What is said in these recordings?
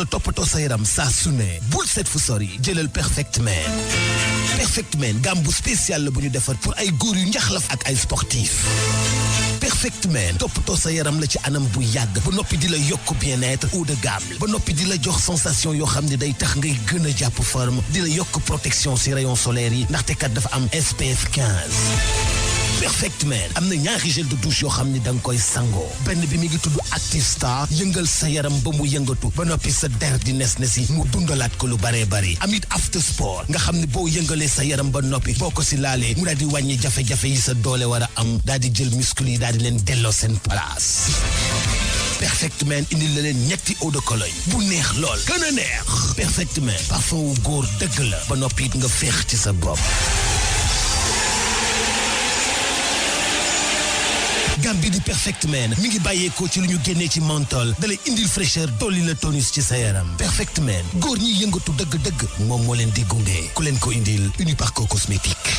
toppatoo sa yaram saa su ne bul seet fu sori jëlal Perfect Man. Perfect Man gamme bu spécial la bu ñu defar pour ay góor yu njaxlaf ak ay sportif. Perfect Man toppatoo sa yaram la ci anam bu yàgg ba noppi di la yokk bien-être haut de gamme ba noppi di la jox sensation yoo xam ne day tax ngay gën a jàpp forme di la yokk protection ci rayon solaire yi ndaxte kat dafa am SPF 15. Perfect Man am na ñaari gel de douche yoo xam ni da nga koy sangoo benn bi mi ngi tudd Active Star yëngal sa yaram ba mu yëngatu ba noppi sa der di nes si mu dundalaat ko lu baree bari amit After Sport nga xam ne boo yëngalee sa yaram ba noppi boo ko si laalee mu daal di wàññi jafe-jafe yi sa doole war a am daal di jël muscle yi daal di leen delloo seen place. Perfect Man indil la leen ñetti eau de Cologne bu neex lool gën a neex. Perfect Man parfum wu góor dëgg la ba noppi it nga féex ci sa bopp. gamme bi di Perfect Man mi ngi bàyyeekoo ci lu ñu génnee ci menthol da lay indil fraîcheur dolli la tonus ci sa yaram. Perfect Man góor ñi yëngatu dëgg-dëgg moom moo leen di gunge ku leen ko indil Uniparco cosmétique.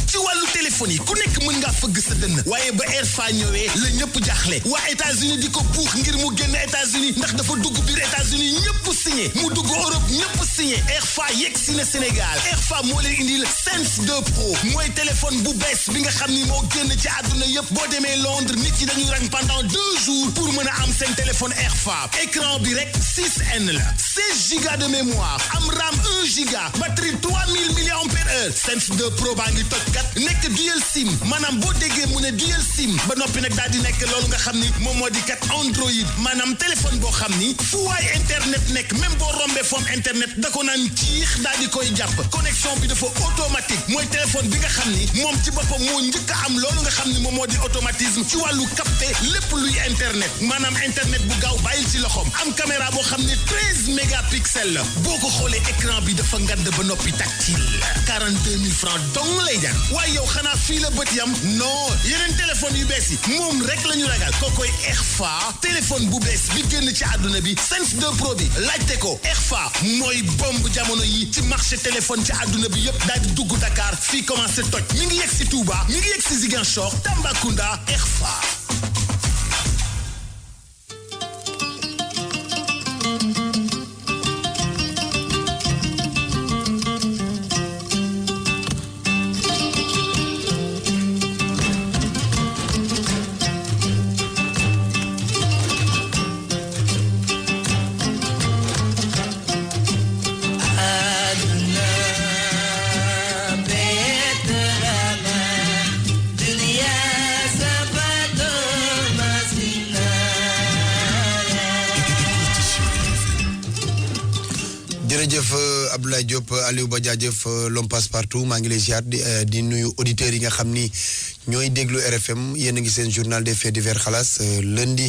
ci wàllu téléphone yi ku nekk mën ngaa fëgg sa dënn waaye ba Airfa ñëwee la ñëpp jaaxle waa États-Unis di ko buux ngir mu génn États-Unis ndax dafa dugg biir États-Unis ñëpp signé mu dugg Europe ñëpp signé Airfa yegg si na Sénégal. Airfa moo leen indil Sense 2 Pro mooy téléphone bu bees bi nga xam ni moo génn ci àdduna yëpp boo demee Londres nit yi dañuy rang pendant 2 jours pour mën a am seen téléphone Airfa. Écran bi rek 6N la 16 giga de mémoire am RAM 1 giga batterie 3000 mAh. Sense 2 Pro baa ngi toj nekk dual sim maanaam boo déggee mu ne dual sim ba noppi nag daal di nekk loolu nga xam ni moom moo di kat Android maanaam téléphone boo xam ni fu waay internet nekk même boo rombee foom internet da ko naan ciix daal di koy jàpp connexion bi dafa automatique mooy téléphone bi nga xam ni moom ci boppam moo njëkk a am loolu nga xam ni moom moo di automatisme ci wàllu capter lépp luy internet maanaam internet bu gaaw bàyyil ci loxoom am caméra boo xam ni 13 mégapixels la boo ko xoolee écran bi dafa ngand ba noppi tactile 42 000 francs dong lay jar. waaye yow xanaa fii la bët yam non yeneen téléphone yu bees yi moom rek la ñu ragal kookoy Airfa téléphone bu bees bi génn ci àdduna bi Sense 2 Pro bi laajte ko Airfa mooy bomb jamono yi ci marché téléphone ci àdduna bi yëpp daal di dugg Dakar fii commencé toj mi ngi yegg si Touba mi ngi yegg si Ziguinchor Tambacounda Airfa. jërëjëf Abdoulaye Diop Aliou Ba jaajëf l'homme passe partout maa ngi lay ziar di nuyu auditeurs yi nga xam ni ñooy déglu RFM yéen a ngi seen journal des faits divers xalaas lundi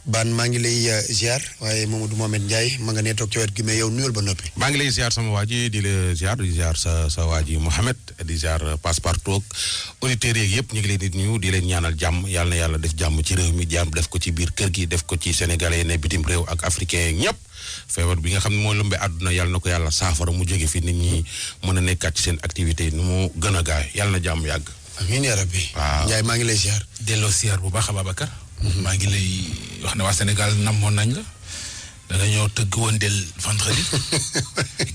baan maa ngi lay ziar waaye Mamadou Mohamed Ndiaye ma nga nee toog ci wet gi mais yow nuyul ba noppi. maa ngi lay ziar sama waa ji di la ziar sa waa ji Mohamed di ziar passe partout auditeurs yeeg yëpp ñu ngi leen di nuyu di leen ñaanal jàmm yàlla na yàlla def jàmm ci réew mi jàmm def ko ci biir kër gi def ko ci sénégalais yi ne bitim réew ak africain ñëpp. feebar bi nga xam ne moo lëmbee àdduna yàlla na ko yàlla saafara mu jóge fi nit ñi mën a nekkaat ci seen activité nu mu gën a gaay yàlla na jàmm yàgg. amiin yaa rabbi. waaw Ndiaye maa ngi lay ziar. delloo ziar bu baax Ababacar. maa ngi lay wax ne waa Sénégal namoon nañ la. danga ñoo tëgg woon del vendredi.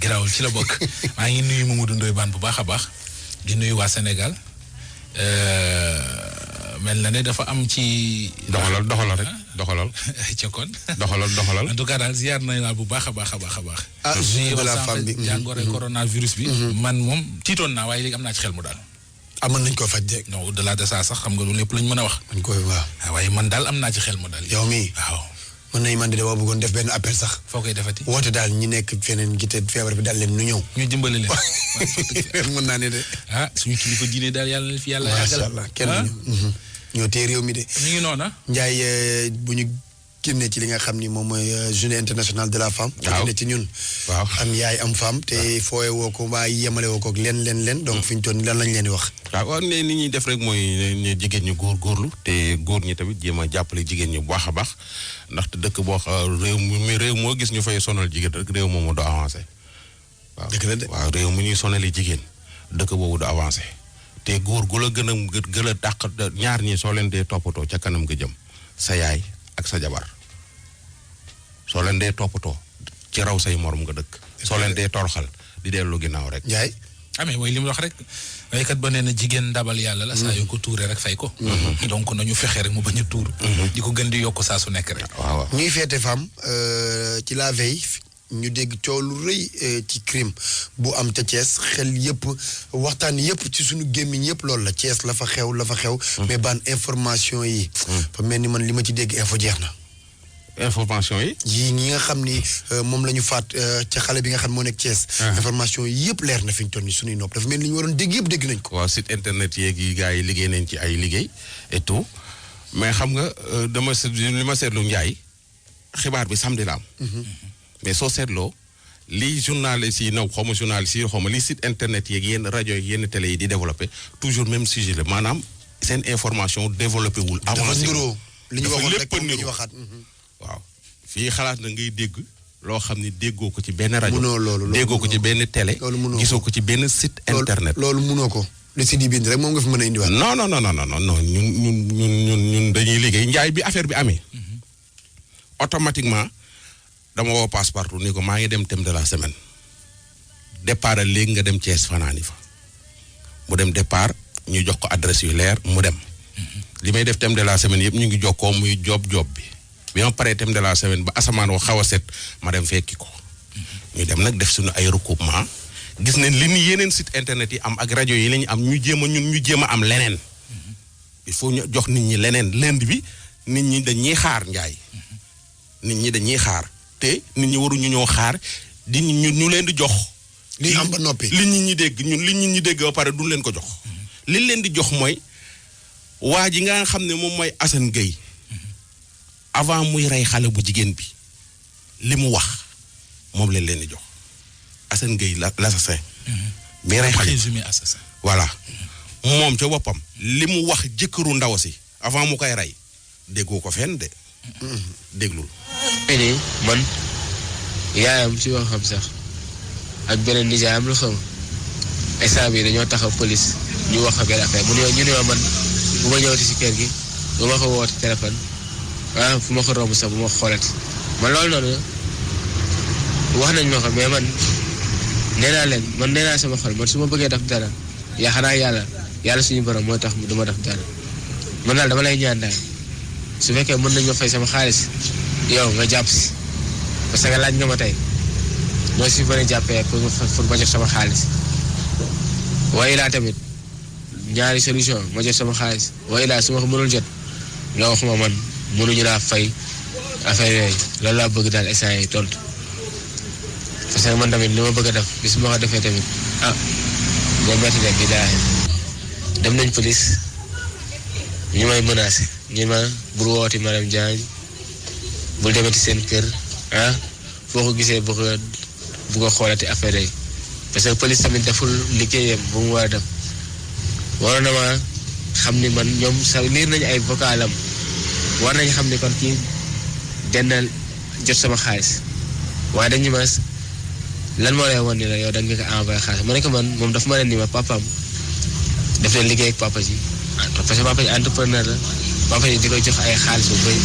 garaawul ci la bokk. maa ngi nuyu Mamadou Ndoye Bane bu baax a baax. di nuyu waa Sénégal. mel na ne dafa am ci. doxalal rek doxalal. cokkoon. doxalal. en tout cas daal ziar nañ la bu baax a baax. ah journée de la femme bi jàngoro coronavirus bi. man moom tiitoon naa waaye léegi am naa ci xel mu daal. amoon nañ ko faj rek. non au-delà de ça sax xam nga loolu lépp lañ mën a wax. dañ koy waaw. waaye man daal am naa ci xel mu daal. yow mii waaw. mën nañu man de dama bëggoon def benn appel sax. foo koy defati. woote daal ñi nekk feneen gi te feebar bi daal leen nu ñëw. ñu dimbali leen. mën naa ne de. ah suñu kilifa diine daal yàlla na fi yàlla yàggal. macha allah kenn ñoo tee réew mi de. mi ngi noonu. Ndiaye bu ñu génnee ci li nga xam ni moom mooy journée internationale de la femme. waaw ne ci ñun. waaw am yaay am femme te fooye woo ko mbaa yemale woo ko leen donc fi ñu toll lan lañ leen di wax. waaw ne ni ñuy def rek mooy ne jigéen ñi góorgóorlu te góor ñi tamit jéem a jàppale jigéen ñi bu baax a baax ndaxte dëkk boo réew moo gis ñu fay sonal jigéen rek réew moomu du avancé. waaw dëgg la de waaw réew mu ñuy sonali jigéen dëkk boobu du avancé te góor gu la gën a dàq ñaar ñi soo leen dee toppatoo ca kanam nga jëm sa yaay ak sa jabar soo leen dee toppatoo ci raw say morom nga dëkk soo leen dee toroxal di dellu ginnaaw rek. Njaay. mais mooy li mu wax rek waykat ba nee na jigéen ndabal yàlla la saa yoo ko tuuree rek fay ko. donc nañu fexe rek mu bañ a tuur. di ko gën di yokk saa su nekk rek. waaw ñuy feete femme ci la veille ñu dégg coow lu rëy ci crime bu am ca Thiès xel yëpp waxtaan yëpp ci suñu gémmiñ yëpp loolu la Thiès la fa xew. mais ban information yi. fa mel ni man li ma ci dégg info jeex na. information yi. yii ñi nga xam ni moom la ñu faat ca xale bi nga xam moo nekk Thiès. information yi yëpp leer na fi ñu toll nii suñuy nopp dafa mel ni ñu waroon dégg yëpp dégg nañ ko. waaw site internet yeeg yi gars yi liggéey nañ ci ay liggéey et tout mais xam nga li ma seetlu Njaay xibaar bi samedi la am. mais soo seetloo li journaliste yi xaw ma journaliste yi xaw ma li site internet yeeg yenn rajo yi yenn télé yi di développé toujours même sujet la maanaam seen information développé wul. avancé li ñu waxoon rek lépp li ñu waxaat. waaw fii xalaat na ngay dégg loo xam ni déggoo ko ci benn rajo. munoo loolu déggoo ko ci benn télé. gisoo ko ci benn site internet. loolu munoo ko. li si di bind rek moom nga fi mën a indiwaat. non ñun dañuy liggéey Njaay bi affaire bi amee. automatiquement dama woo Passepartout ni ko maa ngi dem thème de la semaine. départ léegi nga dem Thiès fanaani fa. mu dem départ ñu jox ko adresse yu leer mu dem. li may def thème de la semaine yëpp ñu ngi jokkoo muy job bi. bi ma paree thème de la semaine ba asamaan wa xaw a set ma dem fekki ko. ñu dem nag def suñu ay recoupement gis nañ li ni yeneen site internet yi am ak rajo yi la ñu am ñu jéem a am leneen. il faut ñu jox nit ñi leneen lënd bi nit ñi dañuy xaar Njaay. nit ñi dañuy xaar te nit ñi waruñu ñoo xaar di ñu leen di jox. li am ba noppi li nit ñi dégg li nit ñi dégg ba pare duñ leen ko jox. li leen di jox mooy waa ji nga xam ne moom mooy Assane Gueye. avant muy rey xale bu jigéen bi li mu wax moom leen di jox Assane Gueye l'assassin. mi rey xale présumé assassin. voilà moom ca boppam li mu wax jëkkëru ndaw si avant mu koy rey déggoo ko fenn de. déglul. nii man yaayam ci waxam sax ak beneen nijaayam lu xam instant bi dañoo taxaw police ñu wax benn affaire ñu ne man bu ma ñëwati si kër gi bu ma ko woote téléphone. fu ma ko romb sax bu ma xoolati man loolu noonu wax nañ ma ko mais man nee naa sama xol man su ma bëggee def dara xanaa yàlla suñu borom moo tax du ma def dara man daal dama lay ñaan daal su fekkee mën nañ ma fay sama xaalis yow nga jàpp si parce que laaj nga ma tey noo si mën a jàppee pour ma jot sama xaalis waaye laa tamit ñaari solution ma jot sama xaalis waaye laa su ma ko mënul jot nga wax ma man mënuñu laa fay affaire yooyu loolu laa bëgg daal instant yi tontu parce que man tamit li ma bëgg a def bis ma ko defee tamit nga metti de billaahi dem nañ police ñu may menacé ñu ma bul wooti madame Diagne bul demati seen kër foo ko gisee bu ko xoolati affaire yi parce que police tamit deful liggéeyam bu mu war a def waroon na ma xam ni man ñoom sax liir nañu ay vocalam war nañu xam ni kon kii dennal jot sama xaalis waaye dañu ma lan moo lay wan ni la yow da nga ko envoyé xaalis ma ne ko man moom dafa ma ne ni ma papaam daf leen liggéey ak papa ji parce que papa ji entrepreneur la papa ji di koy jox ay xaalis bu bëri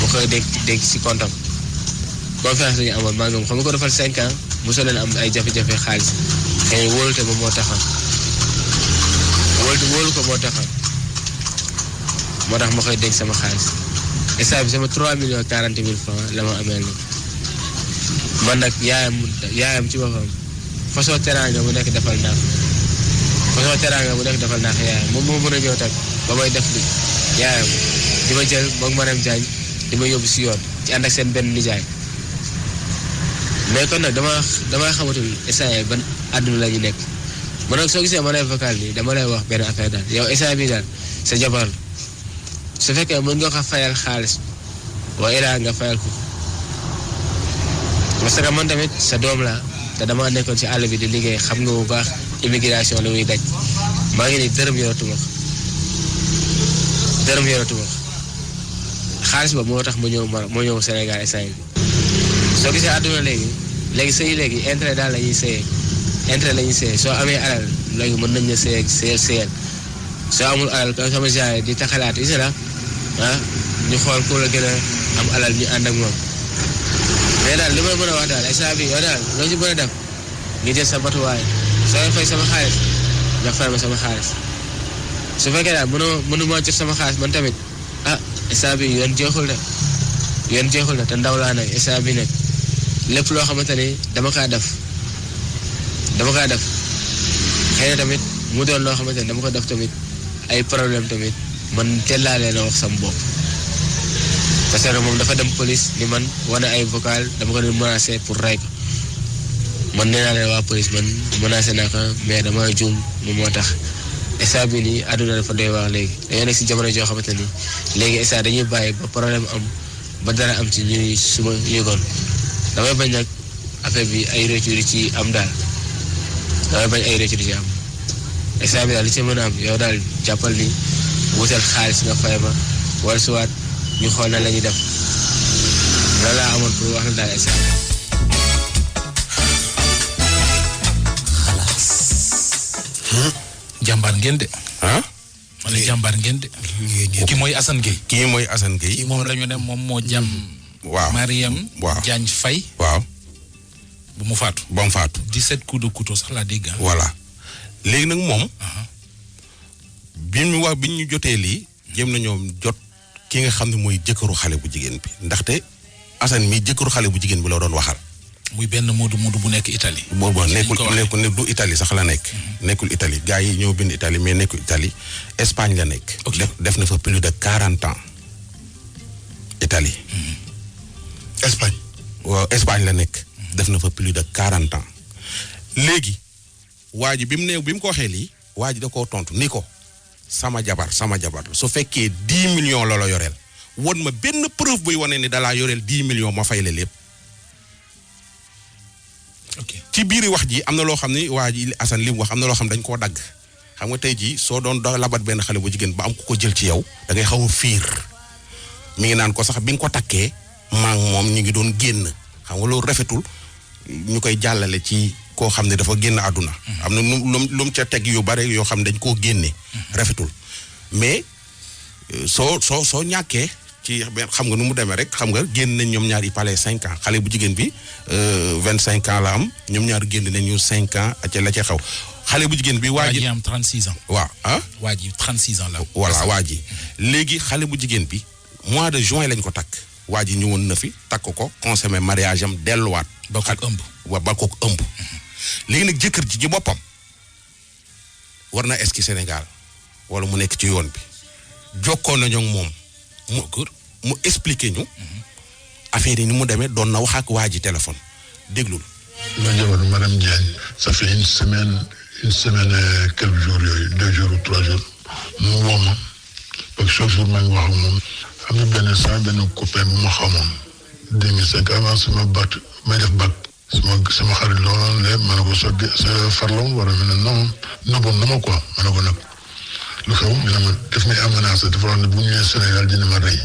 mu koy dégg si comptam confiance lañu amoon maa ngi moom xam nga ko defal 5 ans mosoo leen am ay jafe-jafe xaalis xëy wóolute ba moo taxaw wóolu ko moo taxaw moo tax ma koy dégg sama xaalis instant bi sama 3 millions 40 mille francs la ma amee nii man nag yaayam ci boppam façon teraanga bu nekk defal naa yaayam moom moo mën a ñëw tag ba may def li yaayam di ma jël moom madame Diagne di ma yóbbu si yoon ci ànd ak seen benn nijaay mais kon nag dama xamatul instant ban àdduna la ñu nekk man nag soo gisee ma lay vocal nii dama lay wax benn affaire daal yow instant bi daal sa jabar su fekkee mën nga ko fayal xaalis waaye ilaa nga fayal ko parce que man tamit sa doom la te dama nekkoon ci àll bi di liggéey xam nga bu baax immigration la muy daj maa ngi nii dërëm yoratuma xaalis ba moo tax ma ñëw Sénégal instant bi soo gisee àdduna léegi sëy léegi intérêt daal la ñuy sëyee soo amee alal léegi mën nañ la sëyal soo amul alal comme sama genre di taxalaat is la ñu xool ku la gën a am alal ñu ànd ak moom mais daal li may mën a wax daal instant bi yow daal loo ci mën a def ngi jël sa batuwaay soo fay sama xaalis nga fay ma sama xaalis su fekkee daal mënu maa jot sama xaalis man tamit instant bi yoon jeexul na te ndaw laa nag instant bi nag lépp loo xamante ni dama kaa def xëy na tamit mu doon loo xamante ni dama ko def tamit ay problème tamit man teel laa leen a wax sama bopp parce que moom dafa dem police ni man wane ay vocal dama ko doon menacé pour rey ko man nee naa leen waa police man menacé naa ko mais dama juum moom moo tax instant bi nii àdduna dafa doy wax léegi dañoo nekk si jamono joo xamante ni léegi instant dañuy bàyyi ba problème am ba dara am ci ñuy suma yëgoon damay bañ nag affaire bi ay retour ci am daal damay bañ ay retour ci am instant bi daal li ci mën a am yow daal jàppal ni wutal xaalis nga fay ma wala suwaat ñu xool na la ñuy def loolu laa amoon pour wax la daal instant jàmbaar ngeen de. ma ne jàmbaar ngeen de. kii mooy Assane Gueye. moom la ñu ne moom moo jàmm. waaw Mariam. waaw Diagne Faye. waaw. ba mu faatu. 17 coups de couteau sax laa dégg. voilà léegi nag moom. bi ñu jotee lii. jéem nañoo jot ki nga xam ne mooy jëkkëru xale bu jigéen bi ndaxte Assane mi jëkkëru xale bu jigéen bi la doon waxal. muy benn Modou bu nekk Italie. boobu nekkul du Italie sax la nekk. nekkul Italie gars yi ñoo bind Italie mais nekkul Italie Espagne la nekk. def na fa plus de 40 ans Italie. Espagne. waaw Espagne la nekk. def na fa plus de 40 ans. léegi waa ji bi mu ko waxee lii waa ji da koo tontu ni ko sama jabar su fekkee 10 millions la yoreel won ma benn preuve buy wane ni dalaa yoreel 10 millions ma fay la lépp. ci biir wax ji am na loo xam ne waa ji Assane li mu wax am na loo xam ne dañ koo dagg xam nga tey jii soo doon labat benn xale bu jigéen ba am ku ko jël ci yow da ngay xaw a fiir mi ngi naan ko sax bi nga ko takkee maa ngi moom ñu ngi doon génn xam nga loolu rafetul ñu koy jàllale ci koo xam ne dafa génn àdduna. am na lu mu ca teg yu bare yoo xam ne dañ koo génne. rafetul mais soo ñàkkee. ci xam nga nu mu demee rek xam nga génn nañ ñoom ñaar yi palais 5 ans xale bu jigéen bi 25 ans la am ñoom ñaar génn nañ ñu 5 ans ca la ca xaw xale bu jigéen bi. waa ji am 36 ans. waaw waa ji 36 ans la. voilà waa ji léegi xale bu jigéen bi mois de juin lañ ko takk waa ji ñëwoon na fi takk ko consommé mariage am delluwaat. ba kook ëmb. waaw ba kook ëmb. léegi nag jëkkër ji ci boppam war na eski Sénégal wala mu nekk ci yoon bi jokkoo nañu ak moom. mu expliqué ñu affaire yi ni mu demee doon na wax ak waa ji téléphone déglul. ma jabar madame Diagne ça fait une semaine et quelques jours yooyu 2 jours ou 3 jours mu woo ma parce que chaque jour maa ngi wax ak moom am na benn copain bu ma xamoon 2005 avant sama bac may def bac sama xarit looloon le ma ne ko sa farloon war a mel ne non nëbboon na ma quoi ma ne ko nag lu xew ñu ne ma def may amenacé dafa wax ne bu ñëwee Sénégal dina ma rey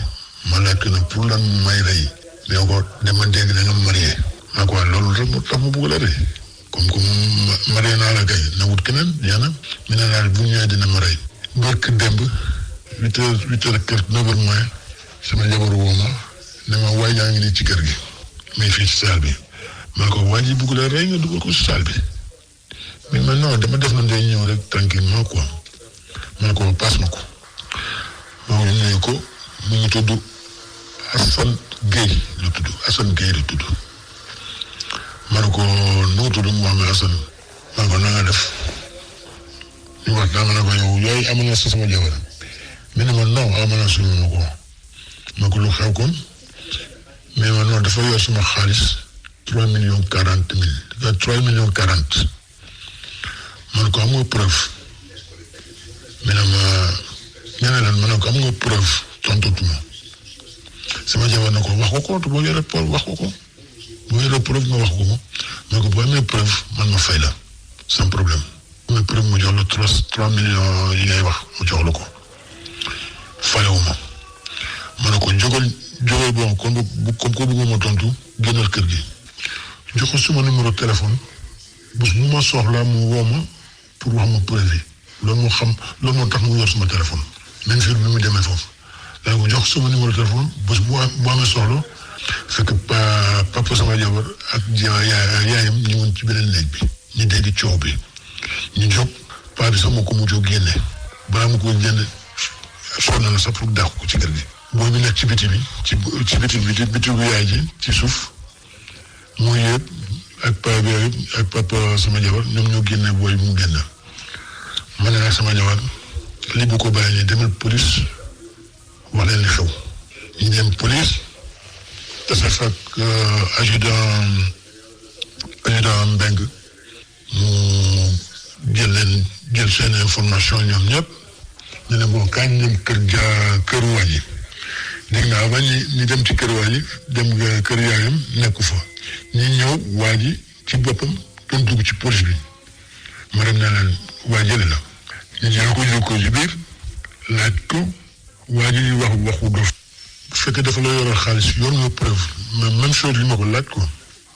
ma laaj ko nag pour lan may rey dina ko dama dégg da nga marié ma ko loolu rek moo tax ma bëgg la rey comme que moom marié naa la kay na wut keneen yaana mi ne daal bu ñëwee dina ma rey barke démb 8 heures quelque 9 heures moins sama jabar woo ma ne ma waay yaa ngi nii ci kër gi mais fii ci salle bi ma ne ko waa ji bëgg la rey nga dugal ko ci salle bi mais man non dama def na day ñëw rek tranquillement quoi ma ne ko paas ma ko ma nuyu ko mu ngi tudd Assane Gueye la tudd ma ne ko nu tudd mu wax ma Assane ma ne ko na nga def ñu wax daa ma ne ko yow yooyu amoon na sama jabar mais ne ma non amoon na suñu ma ko lu xew kon mais ma non dafa yor suma xaalis 3 millions 40 mille 3 millions 40 ma ne ko am nga preuve mais ne ma ñeneen lan ma ne ko am nga preuve tontutuma sama jabar na ko wax ko boo yore preuve wax ko boo yore preuve nga wax ko ma ne ko boo amee preuve man ma fay la sans problème amee preuve mu jox la 3 millions yi ngay wax mu jox la ko fayewuma ma ne ko jógal bon comme ko bëgguma tontu génnal kër gi jox ko suma numéro téléphone bés bu ma soxlaa mu woo ma pour wax ma preuve yi loolu moo tax mu yor suma téléphone même jour bi mu demee foofu da ko jox suma numéro téléphone bés bu amee soxla fekk papa sama jabar ak yaayam ñu woon ci beneen néeg bi ñu dégg coow bi ñu jóg paa bi sax moo ko mujjoo génne balaa mu ko génne sonn na sax pour dàq ko ci kër gi. booy bi nekk ci biti bi ci biti bi bitigu yaay ji ci suuf mu yëpp ak paa bi ak papa sama jabar ñoom ñoo génne booy bi mu génn ma ne nag sama jabar li bu ko bàyyi nii demal police wax leen li xew ñu dem police tasa fak adjudant Mbeng mu jël seen information ñoom ñëpp ñu ne bon kañ dem kër waa ji dégg naa ba ñu dem ci kër waa ji dem kër yaayam nekku fa ñu ñëw waa ji ci boppam doon dugg ci police bi ma dem ne leen waa jële la ñu jël ko ci biir laaj ko waa ji waxu dof bu fekkee dafa la yoral xaalis yor nga preuve mais même chose li ma ko laaj ko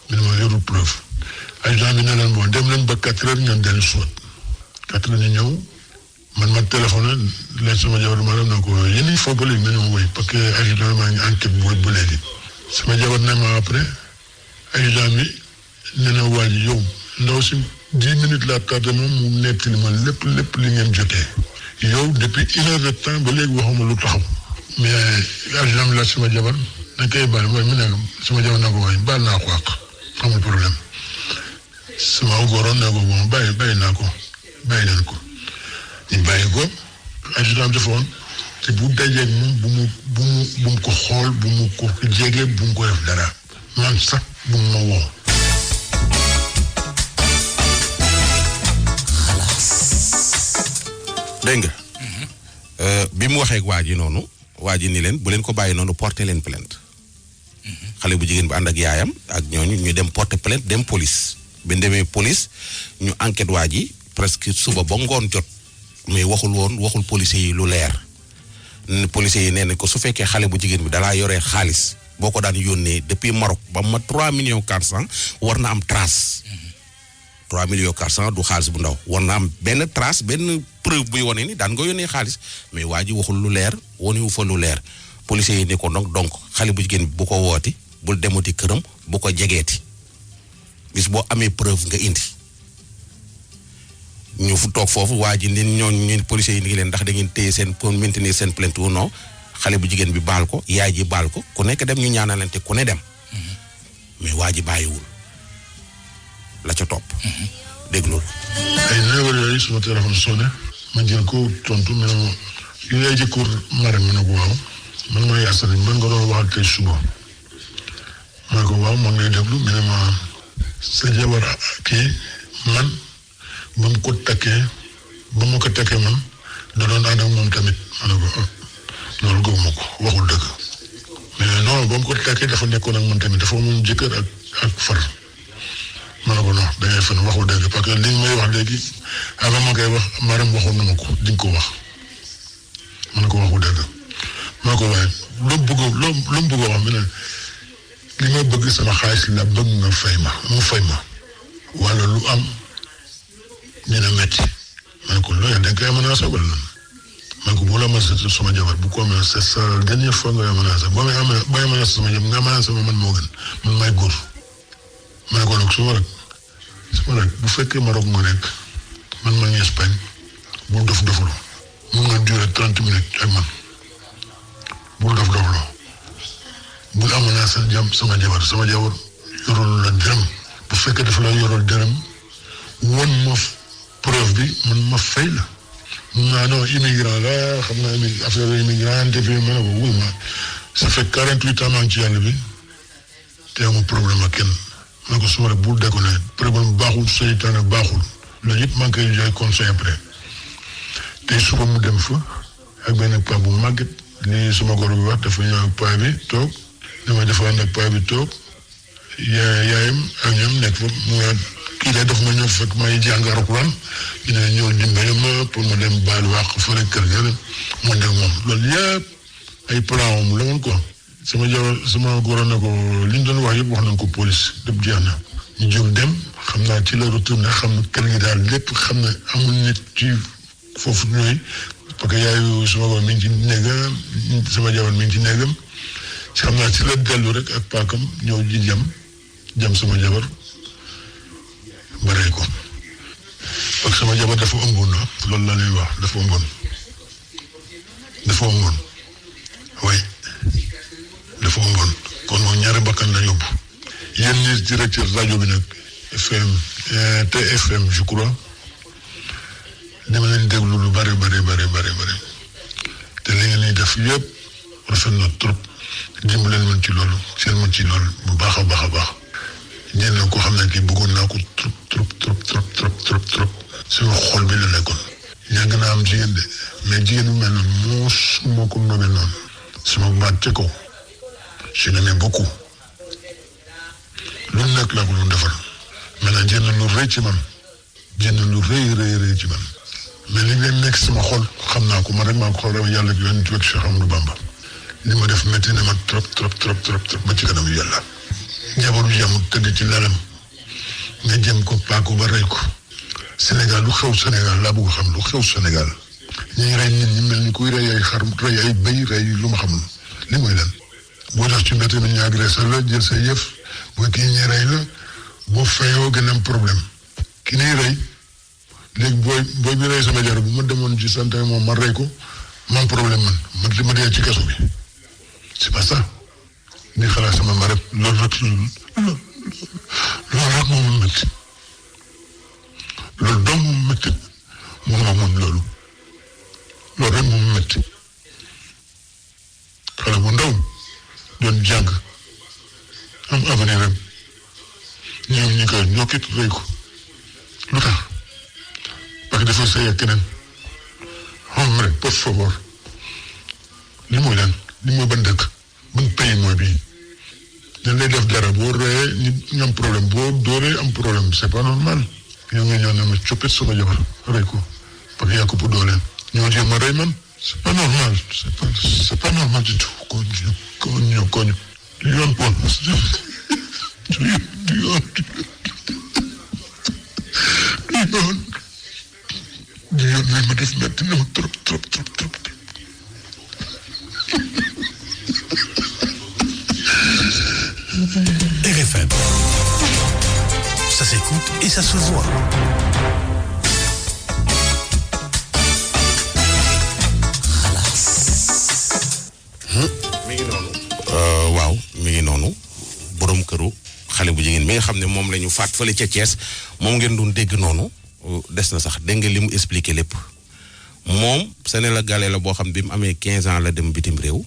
mais ma yorul preuve agent bi ne leen bon dem leen ba 4 heures ñoom dellu soit 4 heures ñu ñëw ma téléphoné leen sama jabar ma dem na ko yéen ñi foog ba léegi nañu woy parce que agent maa ngi enquête booy ba léegi sama jabar ne ma après agent bi nee na waa ji yow ndaw si 10 minutes la tardé moom mu nettali ma lépp li ngeen jotee yow depuis 1 heure de temps ba léegi waxuma lu taxaw mais agent bi la sama jabar dañ koy baal mooy mu ne sama jabar na ko waay baal naa ko àq amul problème sama goroon ne ko bon bàyyi naa ko bàyyi leen ko ñu bàyyi ko agent bi dafa woon te bu dajeeg moom bu mu ko xool bu mu ko jege bu mu ko def dara man sax bu mu ma woo. dégg nga. bi mu waxee ak waa ji noonu waa ji ni leen bu leen ko bàyyi noonu porter leen plainte. xale bu jigéen bi ànd ak yaayam ak ñooñu ñu dem porter plainte dem police. bi demee police ñu enquête waa ji presque suba ba ngoon jot mais waxul policiers yi lu leer. policiers yi nee nañ ko su fekkee xale bu jigéen bi dalaa yoree xaalis boo ko daan yónnee depuis Maroc ba ma 3 millions 400 war na am trace. 3 millions 400 du xaalis bu ndaw war na am benn trace benn preuve buy wane ni daan nga yónnee xaalis mais waa ji waxul lu leer wanewu fa lu leer policiers yi ne ko donc xale bu jigéen bi bu ko wooti bul demati këram bu ko jegeeti bis boo amee preuve nga indi ñu fu toog foofu waa ji ñooñu policiers yi ni ngi leen ndax da ngeen téye seen pour maintenir seen plainte ou non xale bu jigéen bi baal ko yaay ji baal ko ku nekk dem ñu ñaanalante ku ne dem mais waa ji bàyyiwul la ca topp. déglul. ay 9 heures yooyu sama téléphone sonné ma jël ko tontu ma ne ma yow yaay jëkkër mare ma ne ko waaw man maa yaasal man nga doon waxal tey suba ma ne ko waaw man ngay déglu ma ne ma sa jabar kii man ba mu ko takkee man da doon ànd ak moom tamit ma ne ko loolu gëwuma ko waxul dëgg mais non ba mu ko takkee dafa nekkoon ak man tamit dafa moom jëkkër ak far. ma ne ko non da ngay fen waxul dëgg parce que li may wax léegi avant ma koy wax maram waxoon na ma ko di nga ko wax ma ne ko waxul dëgg ma ne ko waaye lu mu bëgg a wax mi ne li ma bëgg sama xaalis la bëgg nga fay ma wala lu am dina metti ma ne ko loolu da nga koy menacé wala lan ma ne ko bu la menacé sama jabar bu ko menacé c'est sa dernière fois nga menacé boo may menacé sama jabar nga menacé ma man moo gën man may góor ma ne ko nag su ma rek bu fekkee Maroc moo nekk man maa ngi Espagne bul dof-dofloo mun nga durer 30 minutes ak man bul dof-dofloo bul am naa sama jabar yorul la dërëm bu fekkee dafa la yorul dërëm won ma preuve bi man ma fay la mun naa non immigrant la xam naa affaire immigrant te fi ma ne ko wuy ma ça fait 48 ans maa ngi ci yàlla bi te amul problème ak kenn ma ne ko suma rek bul déconné problème baaxul seytaane baaxul loolu yëpp maa ngi koy jox conseil après tey suba mu dem fa ak benn paa bu màgget li suma góor bi wax dafa ñëw ak paa bi toog dama defa ànd ak paa bi toog yaayam ak ñoom nekk fa mu kii day def ma ñëw fekk may jàng Alxuraan dina ñëw dimbale ma pour ma dem baal wax fële kër ga ma dem moom loolu yëpp ay plan am la woon quoi sama góor ne ko li ñu doon wax yëpp wax nañ ko police lépp jeex na ñu jóg dem xam naa ci la retourné xam ne kër gi daal lépp xam ne amul nit ci foofu ñooy parce que yaayu sama góor mi ngi ci néegam sama jabar mi ngi ci néegam xam naa ci la dellu rek ak paakam ñëw ji jam sama jabar ba rey ko parce que sama jabar dafa ëmboon na loolu la lay wax dafa ëmboon way dafa ëmboon kon moom ñaari bakkan la yóbbu yéen ñi directeur rajo bi nag TFM je crois dama leen déglu lu bari te li ngeen di def yëpp rafet na trop dimbali leen mën ci loolu seen mën ci loolu bu baax a baax ñenn ko xam ne kii bëggoon naa ko trop sama xol bi la nekkoon. yàgg naa am jigéen de mais jigéen bu mel noonu moo ko nobel noonu sama baat ca kaw je l'aimais beaucoup lu nekk laa ko doon defal maintenant jënd lu rëy ci man mais li ngeen nekk sama xol xam naa ko man rek maa ko xool yàlla ak yonent bi ak Cheikh Amadou Bamba li ma def métti na ma trop ba ci kanam yàlla. jabaru jàmm tëdd ci lalam nga jëm ko paako ba rey ko Sénégal lu xew Sénégal laa bëgg xam lu xew Sénégal ñuy rey nit ñi mel ni kuy rey ay xar rey ay béy rey lu ma xamul li mooy lan boo tax ci mbedd mi ñu agressé la jël sa yëf boo kii ñuy rey la boo fayoo gën a am problème ki ñuy rey léegi booy bi rey sama jar bu ma demoon ci santé moom ma rey ko ma am problème ma dee ci kaso bi c'est pas ça ni xalaat sama ma rek loolu rek moo ma métti loolu dong moo métti moo ma mën loolu rek moo ma métti xale bu ndaw doon jàng am avenir am ñoo kit rey ko lu tax parce que dafa sëy ak keneen xam rek por favor li mooy lan li mooy ban dëkk ban pays mooy bii dañ lay def dara boo reyee nit nga am problème boo dooree am problème c'est pas normal yow nga ñëw ne ma coppit sama jabar rey ko parce que yaa ko pour dooleen ñoo jéem a rey man c'est pas normal c'est pas normal du tout ko ñu yoon pon du yoon li ma def metti na ma trop RFM. Ça s'écoute et ça se voit. mi ngi noonu. waaw mi ngi noonu borom këru xale bu jigéen mi nga xam ne moom la ñu faat fële ca Thiès moom ngeen doon dégg noonu des na sax dégg nga li mu expliqué lépp moom Sénégalais la boo xam bi mu amee 15 ans la dem bitim réew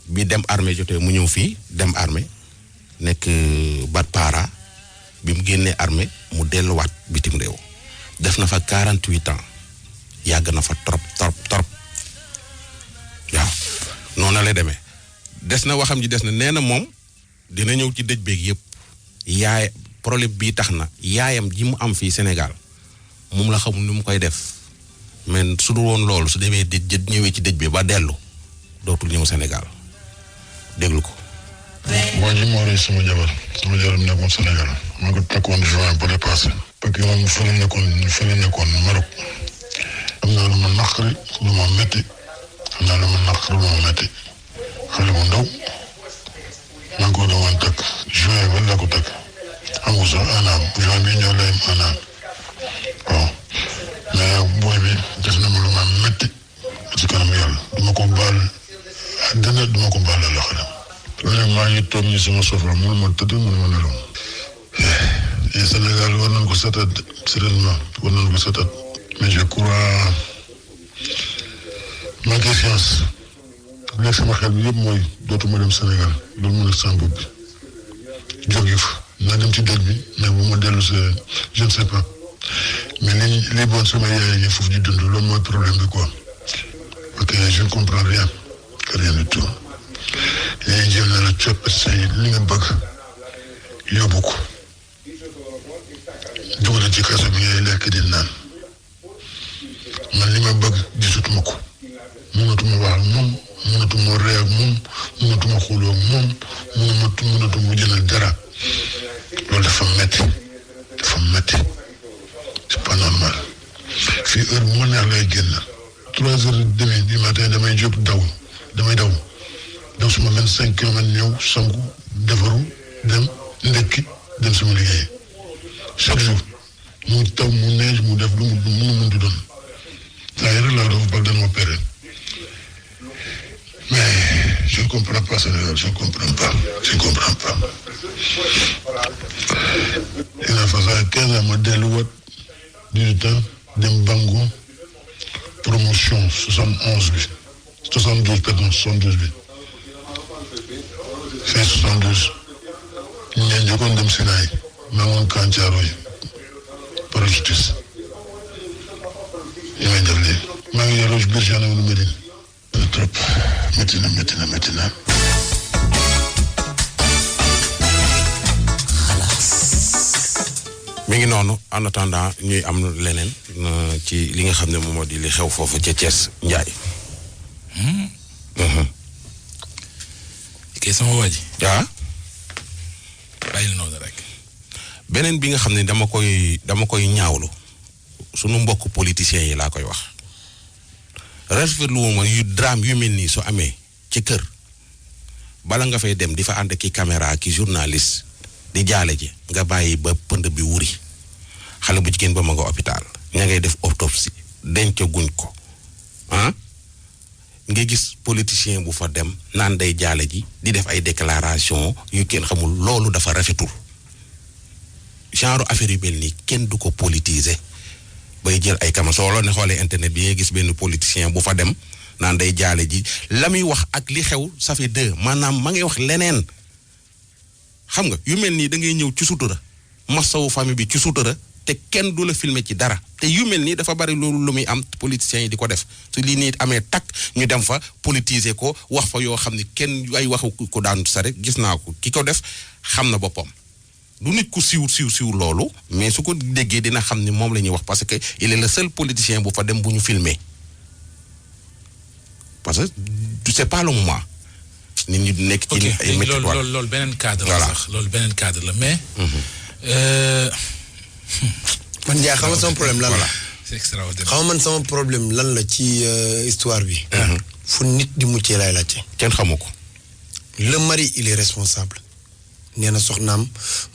bi dem armée jotee mu ñëw fii dem armée nekk Batpara bi mu génnee armée mu delluwaat bitim réew def na fa 48 ans yàgg na fa trop waaw noonu lay demee des na waxam ji des na nee na moom dina ñëw ci dëj beeg yëpp yaay problème bii tax na yaayam ji mu am fii Sénégal moom la xamul ni mu koy def mais su dul woon loolu su demee ñëwee ci dëj bi ba dellu dootul ñëw Sénégal déglu ko. waa ji moo rey sama jabar nekkoon Sénégal maa ko takkoon juin ba passé parce que moom fa la nekkoon Maroc am naa lu ma naqari lu ma métti xale bu ndaw maa ngi ko doon takk juin ba la ko takk amul sax juin bi ñëw lay am waaw mais booy bi def na ma lu ma métti ci kanam yàlla duma ko baal àddina duma ko baal la xaram loolu maa ngi toog ni sama sofa mënu ma tëdd mënu ma nelaw Sénégal war nañ ko seetaat certainement mais je crois ma conscience léegi sama xel bi yëpp mooy dootuma dem Sénégal loolu mu nekk sama bopp bi jóge fa naa dem ci dëj bi mais bu ma dellu see je ne sais pas mais li bon sama yaay yi foofu di dund loolu mooy problème bi quoi ok je ne comprends rien du tout léegi jël na la coppet say li nga bëgg yóbbu ko dugal ci kaso bi ngay lekk di naan man li ma bëgg gisutuma ko mënatuma wax ak moom mënatuma ree ak moom mënatuma xuloo ak moom mënatuma jëlal dara loolu dafa metti c'est pas normal fii heure bu ma neex lay génn 3h30 du matin damay jóg damay daw donc suma 25 kilomètres ñëw sangu defaru dem ndekki dem sama liggéey chaque jour mu taw mu neige mu def lu mu mun di doon saa yëre laa doon bal dañ opéré mais je ne comprends pas Sénégal je ne comprends pas dina fa sax 15 ans ma delluwaat 18 ans dem Bango promotion 72 bi fin 72 ñeen jokkoon dem Sinaay maa ngoon Kancaaro yi par justice yi may def léegi maa ngi yaroo biir gendarmerie Médine trop métti na mi ngi noonu en attendant ñuy am leneen ci li nga xam ne moom moo di li xew foofu ca Thiès Ndiaye. kay sama waa ji. ah. bàyyil noonu rek. beneen bi nga xam ne dama koy ñaawlu sunu mbokk politiciens yi laa koy wax rafetlu wu ma yu drame yu mel nii su amee ci kër bala nga fay dem di fa ànd ki caméra ki journaliste di jaale ji nga bàyyi ba pënd bi wuri xale bu jigéen ba ma nga hôpital ña ngay def autopsie denc guñ ko ah nga gis politicien bu fa dem naan day jaale ji di def ay déclaration yu kenn xamul loolu dafa rafetul genre affaire yu mel nii kenn du ko politiser bay jël ay kama soo ne xoolee internet bi nga gis benn politicien bu fa dem naan day jaale ji la muy wax ak li xew ça fait deux maanaam ma ngay wax leneen xam nga yu mel nii da ngay ñëw ci sutura masawu famille bi ci sutura te kenn du la filmer ci dara te yu mel nii dafa bari loolu lu muy am politiciens yi di ko def su lii nii amee takk ñu dem fa politiser ko wax fa yoo xam ne kenn ay waxu ko daan sa rek gis naa ko ki ko def xam na boppam du nit ku siiw loolu mais su ko déggee dina xam ne moom la ñuy wax parce que il est le seul politicien bu fa dem bu ñu filmer parce que c'est pas le moment nit ñi nekk ci ay métti loolu beneen cadre la sax loolu beneen cadre la mais man Ndiaye xam nga sama problème lan la c'est extraordinaire xam nga man sama problème lan la ci histoire bi fu nit di muccee laay laajte kenn xamu ko le mari il est responsable nee na soxnaam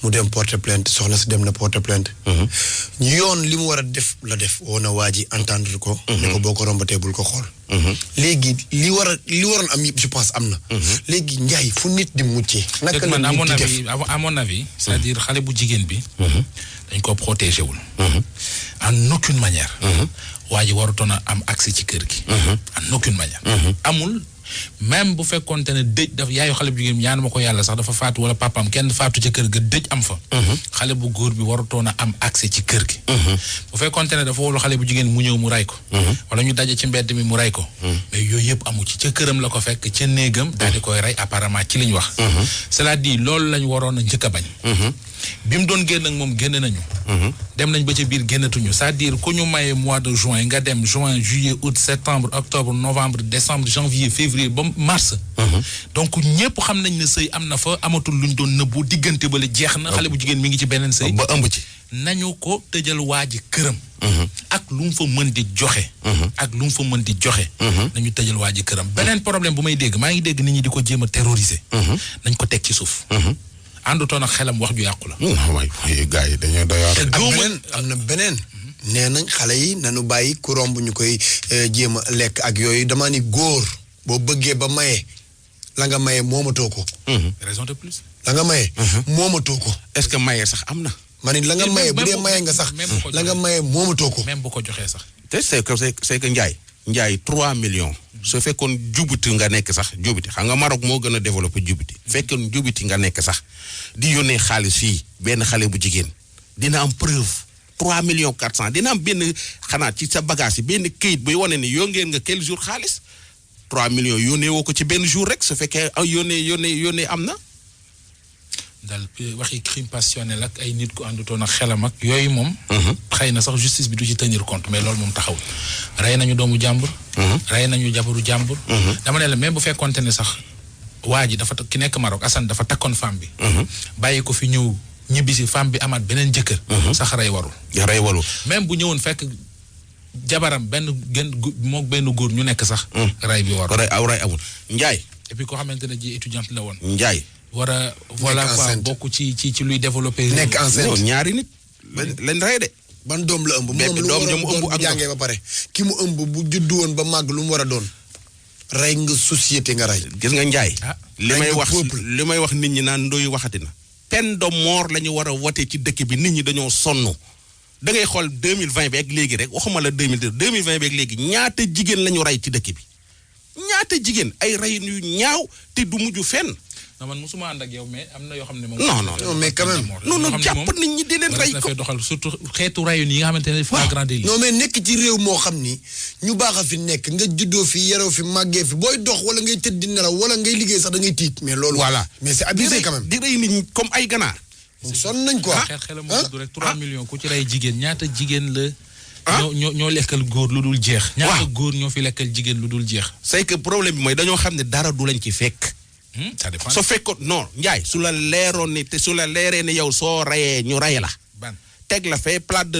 mu dem porter plainte soxna si dem na porter plainte yoon li mu war a def la def woo na waa ji entendre ko ne ko boo ko rombatee bul ko xool léegi li waroon am yëpp je pense am na léegi Ndiaye fu nit di muccee naka la nit di def à mon avis c'est-à-dire xale bu jigéen bi dañ ko protégé wul en aucune manière waa ji warutoon a am accès ci kër gi en aucune manière amul même bu fekkoonte ne dëj dafa yaayu xale bu jigéen ñaan ma ko yàlla sax dafa faatu wala papaam kenn faatu ca kër ga dëj am fa xale bu góor bi warutoon a am accès ci kër gi bu fekkoonte ne dafa wolu xale bu jigéen mu ñëw mu ray ko wala ñu daje ci mbedd mi mu ray ko mais yooyu yëpp amu ci ca këram la ko fekk ca néegam daal di koy rey apparemment ci li ñu wax c'est-à-dire loolu lañu waroon a njëkk a bañ bi mu doon génn ak moom génn nañu dem nañ ba ca biir génnatuñu c'est-à-dire ku ñu maye mois de juin nga dem juin juillet août septembre octobre novembre décembre janvier février ba mars donc ñëpp xam nañ ne sëy am na fa amatul luñ doon nëbbu diggante ba la jeex na xale bu jigéen mi ngi ci beneen sëy ba ëmb ci nañu ko tëjal waa ji këram ak lu mu fa mën di joxe nañu tëjal waa ji këram beneen problème bu may dégg maa ngi dégg nit ñi di ko jéem a terroriser nañ ko teg ci suuf àndutoon ak xelam wax ju yàqu la. waay gars yi dañoo doy am na beneen. nee nañ xale yi nanu bàyyi ku romb ñu koy jéem a lekk ak yooyu dama ni góor boo bëggee ba maye la nga maye moomatoo ko. raison de plus. la nga maye. moomatoo ko. est-ce que maye sax am na. ma ni la nga maye bu dee maye nga sax la nga maye moomatoo ko. même bu ko joxee sax. te c'est que Ndiaye 3 millions. su fekkoon jubuti nga nekk sax jubuti xam nga Maroc moo gën a développé jubuti. fekkoon jubuti nga nekk sax di yónnee xaalis fii benn xale bu jigéen dina am preuve 3 millions 400 dina am benn xanaa ci sa bagage yi benn këyit buy wane ni yónnee nga quel jour xaalis 3 millions yónnee woo ko ci benn jour rek su fekkee yónnee am na. daal waxi crime passionnel ak ay nit ku àndutoon ak xelam ak yooyu moom. xëy na sax justice bi du ci tenir compte mais loolu moom taxawul. rey nañu doomu jàmbur. rey nañu jabaru jàmbur. dama ne la même bu fekkonte ne sax waa ji dafa ki nekk Maroc Assane dafa takkoon femme bi. bàyyi ko fi ñëw ñibbisi femme bi amaat beneen jëkkër. sax rey warul. même bu ñëwoon fekk jabaram benn góor ñu nekk sax. rey bi warul rey amul Ndiaye et puis koo xamante ne ji étudiante la woon. Njaay. war a voilà quoi bokk ci luy développer. nekk enceinte ñaari nit. lañ rey de. ban doom la ëmb. moom lu doom war a mu ëmb doon bu jàngee ba pare. ki mu ëmb bu juddu woon ba màgg lu mu war a doon. rey nga société nga rey. gis nga Njaay. li may wax nit ñi naan ndoy waxati na. peine de mort la ñu war a wote ci dëkk bi nit ñi dañoo sonn. da ngay xool 2020 bi ak léegi rek waxuma la 2020 bi ak léegi ñaata jigéen la ñu rey ci dëkk bi. ñaata jigéen ay rey yu ñaaw te du mujj fenn. non man mosuma ànd ak yow mais am na yoo xam ne moom. non mais quand même. non jàpp nit ñi di leen rey ko doxal surtout xeetu reyu yi nga xamante ne flagrant délit. non mais nekk ci réew moo xam ni ñu baax a fi nekk nga juddoo fi yaroo fi màggee fi booy dox wala ngay tëdd di nelaw wala ngay liggéey sax da ngay tiit mais loolu. voilà mais c'est abusé quand même. di rey nit ñi comme ay ganaar. sonn nañ quoi. xelam moo tudd rek 3 millions ku ci rey jigéen ñaata jigéen la. ñoo lekkal góor lu dul jeex. ñaata góor ñoo fi lekkal jigéen lu dul jeex. c'est que problème bi mooy dañoo xam ne dara du lañ ci fekk. ça dépend. soo fekkoon non Ndiaye su la leeroon ni te su la leeree ne yow soo reyee ñu rey la. teg la fee plate de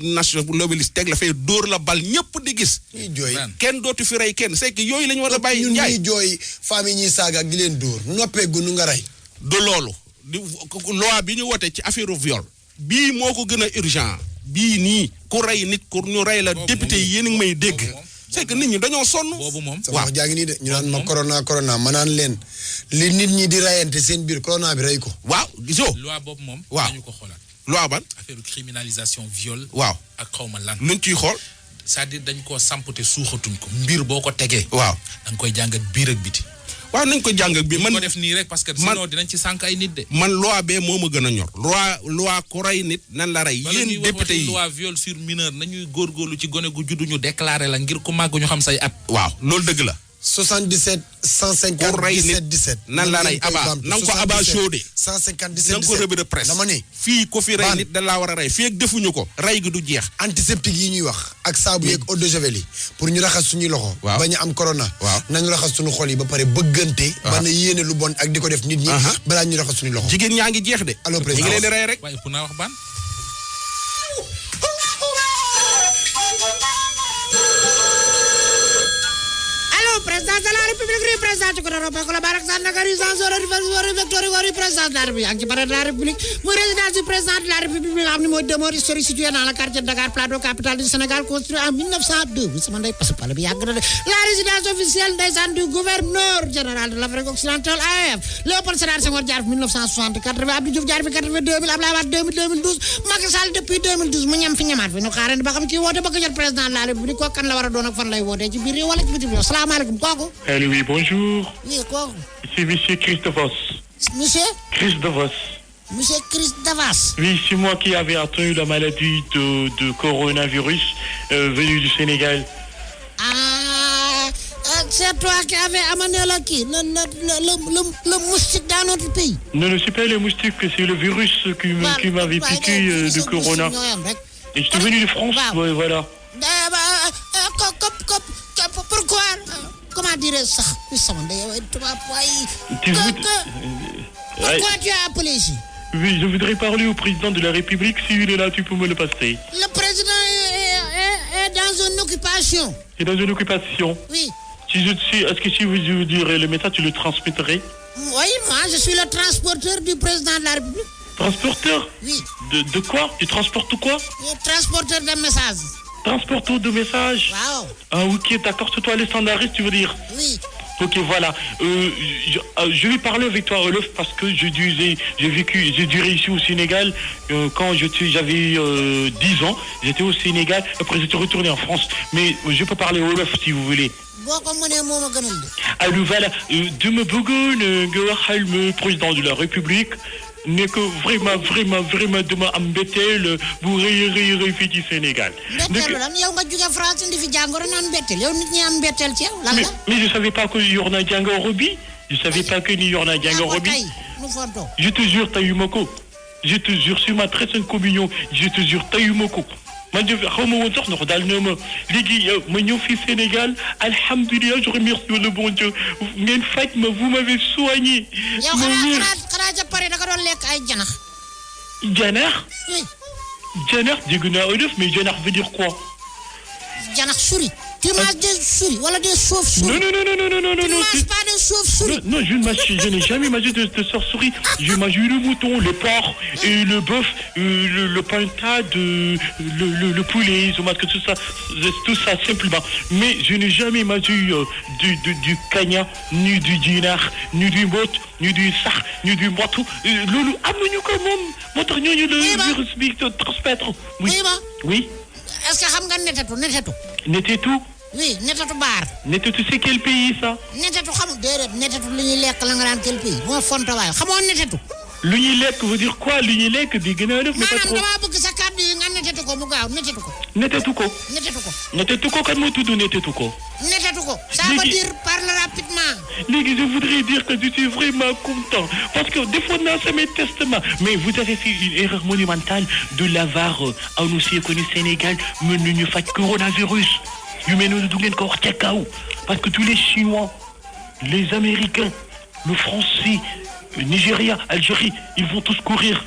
nation l'Obélisque teg la fee dóor la bal ñëpp di gis. ñuy jooy kenn dootu fi rey kenn c'est que yooyu la ñu war a bàyyi. Ndiaye ñuy jooy femmes yi ñuy saaga ak di leen dóor noppee gunu nga rey. du loolu loi bi ñu wote ci affaire viol bii moo ko gën a urgent bii nii ku rey nit ku ñu rey la député yi yéen a ngi may dégg. c'est que nit ñi dañoo sonn. boobu moom sama wax jaa ngi nii de ñu naan ma corona ma naan leen li nit ñi di reyante seen biir corona bi rey ko. waaw gisoo. loi boobu moom. waaw dañu ko xoolaat. loi ban. affaire criminalisation viol. waaw ak xawma lan. luñ ciy xool. c'est-à-dire dañ koo sampute suuxatuñ ko. mbir boo ko tegee. waaw da nga koy jàngat biir ak biti. waaw nañ ko jàng bi man ko def nii rek parce que sinon dinañ ci sànq ay nit de. man loi bee moo ma gën a ñor. loi ku rey nit nan la rey. yéen député yi loi viol sur mineur nañuy góorgóorlu ci gone gu juddu ñu déclaré la ngir ku màgg ñu xam say at. waaw loolu dëgg la. 77 150 17 17. nan la rey aba na nga ko aba chaudé. 150 17 na nga ko revue de presse. dama ne. fii ko fi rey nit da laa war a rey fii ak defuñu ko. rey gi du jeex. antiseptique yi ñuy wax. ak saabu yeeg eau de javel yi. pour ñu raxas suñuy loxo. waaw bañ a am corona. waaw nañu raxas suñu xol yi ba pare bëggante. ba ne yéene lu bon ak di ko def nit ñi. balaa ñuy raxas suñuy loxo. jigéen ñaa ngi jeex de. allo président ñu ngi leen di rey rek. waaye pour naa wax ban. président de la République président ci ko Europe ko la barak Sandaga résidence rectory président de la République ak ci palais de la République muy résidence du président de la République bi nga xam ne mooy demeure historique située dans le quartier de Dakar Plateau capitale du Sénégal construit en 1902 sama ndey parce que palais bi yàgg na de la résidence officielle ndeysaan du gouverneur général de l'Afrique occidentale AOF Léopold Sédar Senghor jaar fi 1964 Abdou Diouf jaar fi 82 Abdoulaye Wade 2012 Macky Sall depuis 2012 mu ñam fi ñamaat fi ñu xaarandi ba xam kii woote bëgg jot président de la République ko kan la war a doon ak fan lay wootee ci biir réew wala ci bitim réew salaamaaleykum kooku. Allô, oui, bonjour. Oui, kooku. C'est monsieur Christovos. Monsieur Christovos. Monsieur Christovos. Oui, c'est moi qui avais atteint la maladie de coronavirus venu du Sénégal. Ah, c'est toi qui avais amené le moustique dans notre pays. Non, c'est pas le moustique, c'est le virus qui m'avait piqué de corona. Et je suis venu de France, ouais, voilà. Pourquoi comment dirais-je ça? Pourquoi tu as appelé ici? Oui, je voudrais parler au président de la République. S'il est là, tu peux me le passer. Le président est dans une occupation. C'est dans une occupation? Oui. Est-ce que si vous direz le message, tu le transmettrais? Oui, moi, je suis le transporteur du président de la République. Transporteur? Oui. De quoi? Tu transportes quoi? Le transporteur de messages. Transporteur de messages. Wow. Ah, ok, d'accord, c'est toi le standardiste, tu veux dire? Oui. Ok, voilà. Je vais parler avec toi, Olof, parce que j'ai duré ici au Sénégal quand j'avais 10 ans. J'étais au Sénégal, après j'étais retourné en France. Mais je peux parler Olof si vous voulez. Alors voilà, dama bëggoon nga waxal ma président de la République ne ko vraiment dama am mbetteel bu rëy fii ci Sénégal. mbetteel lan yow nga jóge France indi fi jàngoro naan mbetteel yow nit ñi am mbetteel ci yow lan la. mais je savais pas que yor na jàngoro bi. Je savais pas que ni yor na jàngoro bi. Je te jure tayuma ko. Je te jure sur ma très sainte communion, je te jure tayuma ko. man de xaw ma woon sax ndox daal ne ma léegi ma ñëw fii Sénégal alhamdulilah je remercie le bon Dieu ngeen faj ma vous m'avez soigné. yow xanaa ca pare da nga doon lekk ay janax. janax. oui. janax dégg naa olof mais janax veut dire quoi. janax suri. Tu manges des souris wala des chauves-souris? Non. Tu manges pas des chauves-souris? Non, je n'ai jamais mangé de chauve-souris. J'ai mangé le mouton, le porc, et le bœuf, le pintade, le poulet, tout ça simplement. Mais je n'ai jamais mangé du cagna, ni du dinar, ni du mbot, ni du sax, ni du mbotu. Loolu amuñu ko moom moo tax ñooñu le virus bi transmettre. Oui. Est-ce que xam nga netetu? Netetu? Oui, netetu baar. Netetu c'est quel pays ça? Netetu xamul déedéet netetu lu ñuy lekk la nga naan quel pays moo fonto waay xamoo netetu. Lu ñuy lekk veut dire quoi? Lu ñuy lekk di gën a def. maanaam damaa bëgg sa kàddu yi nga netetu ko mu gaaw netetu ko. Netetu ko kan moo tudd netetu ko? Netetu ko. Ça veut dire parle rapidement. Léegi je voudrais dire que je suis vraiment content parce que defoon naa sama testament mais vous avez fait une erreur monumentale de l'avoir annoncé que le Sénégal mën nañu faj coronavirus yu mel noonu du ngeen ko wax ca kaw parce que tous les Chinois, les Américains, le Français, le Nigeria, Algérie, ils vont tous courir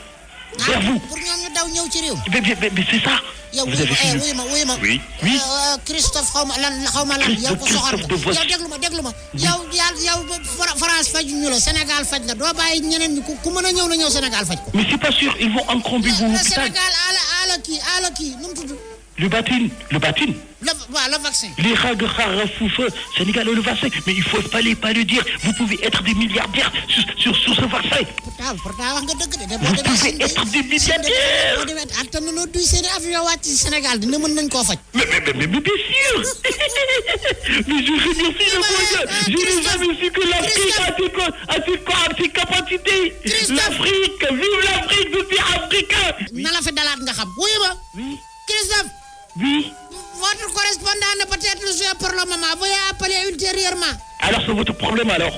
vers vous. Pour ñoom ñu daw ñëw ci réew. Mais c'est ça. yow vous avez fait wuy ma. Oui. Christophe xaw ma lan yow ko soxor nga yow déglu ma yow France faj ñu la Sénégal faj la doo bàyyi ñeneen ñi ku mën a ñëw na ñëw Sénégal faj ko. Mais c'est pas sûr, ils vont encomber vos hôpitaux. Le Sénégal ala kii nu mu tudd. Le vaccin. Le vaccin. Les Sénégal le vaccin. Mais il faut pas le dire. Vous pouvez être des milliardaires sur ce vaccin. Pourtant wax nga dëgg de. Vous pouvez être des milliardaires. boo demee attan nañoo duy seen avion wàcc ci Sénégal dina mën nañ koo faj. Mais bien sûr. Mais je remercie le Bourgogne. Je n'ai jamais su que l'Afrique a ses capacités. L'Afrique, vive l'Afrique, je suis africain. Na la fi dalaat nga xam wuyu ma. Oui. Christophe. Oui. Votre correspondant ne peut être joint pour le moment. Veuillez appeler ultérieurement. Alors c'est votre problème alors.